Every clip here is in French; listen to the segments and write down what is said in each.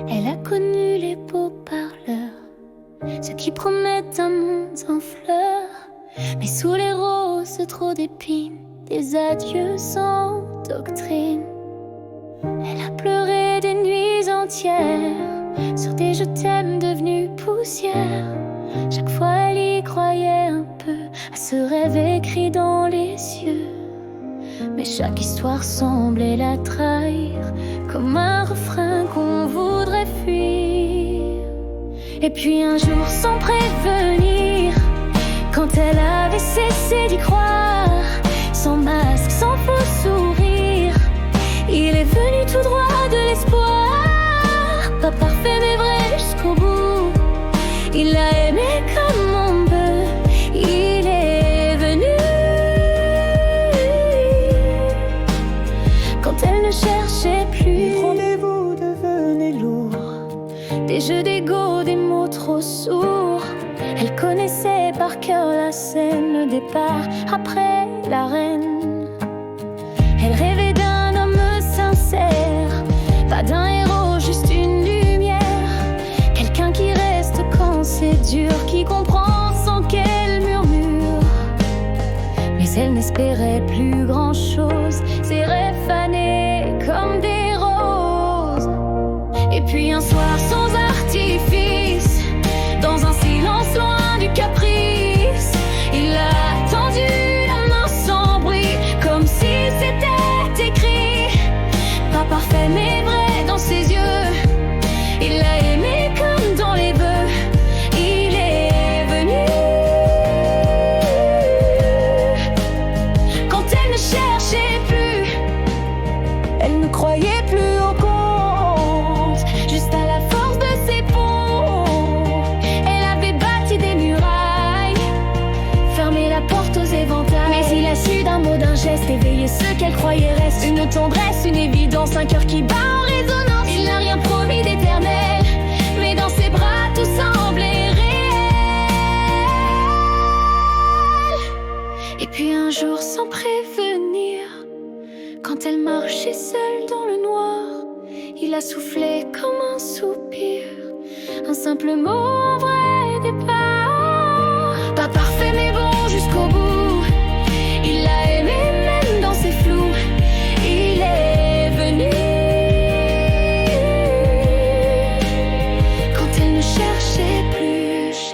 Elle a connu les beaux parleurs, ceux qui promettent un monde en fleurs. Mais sous les roses, trop d'épines, des adieux sans doctrine. Elle a pleuré des nuits entières sur des je t'aime devenus poussière. Chaque fois elle y croyait un peu à ce rêve écrit dans les cieux. Mais chaque histoire semblait la trahir, comme un refrain qu'on voudrait fuir. Et puis un jour sans prévenir, quand elle avait cessé d'y croire, sans masque, sans faux sourire, il est venu tout droit de l'espoir. Pas parfait mais vrai jusqu'au bout, il l'a aimé comme on peut, il est venu. Quand elle ne cherchait plus, rendez-vous devenait lourd, des jeux d'ego, des mots trop sourds. Elle connaissait par cœur la scène, le départ après la reine. Elle rêvait d'un homme sincère, pas d'un héros, juste une lumière. Quelqu'un qui reste quand c'est dur, qui comprend sans qu'elle murmure. Mais elle n'espérait plus grand-chose, ses rêves fanaient comme des roses. Et puis un soir sans artifice, dans un silence loin du caprice, il a tendu la main sans bruit, comme si c'était écrit. Pas parfait mais vrai dans ses yeux, il l'a aimé comme dans les vœux, il est venu. Quand elle ne cherchait plus, elle ne croyait plus au compte, juste à la force de ses ponts, elle avait bâti des murailles, fermé la porte aux éventails. Mais il a su d'un mot, d'un geste, éveiller ce qu'elle croyait reste. Une tendresse, une évidence, un cœur qui bat en résonance. Il n'a rien promis d'éternel, mais dans ses bras tout semblait réel. Et puis un jour sans prévenir, quand elle marchait seule dans le noir, il a soufflé comme un soupir, un simple mot, un vrai départ. Pas parfait mais bon jusqu'au bout, il l'a aimé même dans ses flous, il est venu. Quand elle ne cherchait plus,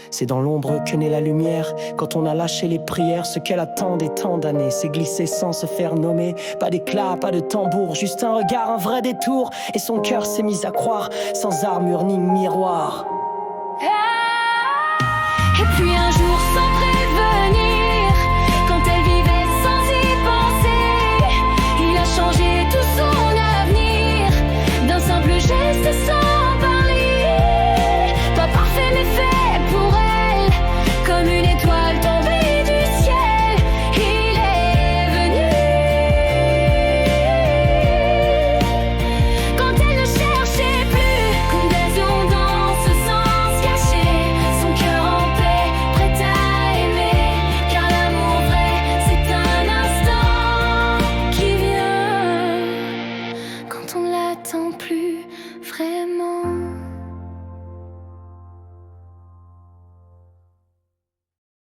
c'est dans l'ombre que naît la lumière. Quand on a lâché les prières, ce qu'elle attendait tant d'années, c'est glisser sans se faire nommer. Pas d'éclat, pas de tambour, juste un regard, un vrai détour. Et son cœur s'est mis à croire, sans armure ni miroir. Et puis un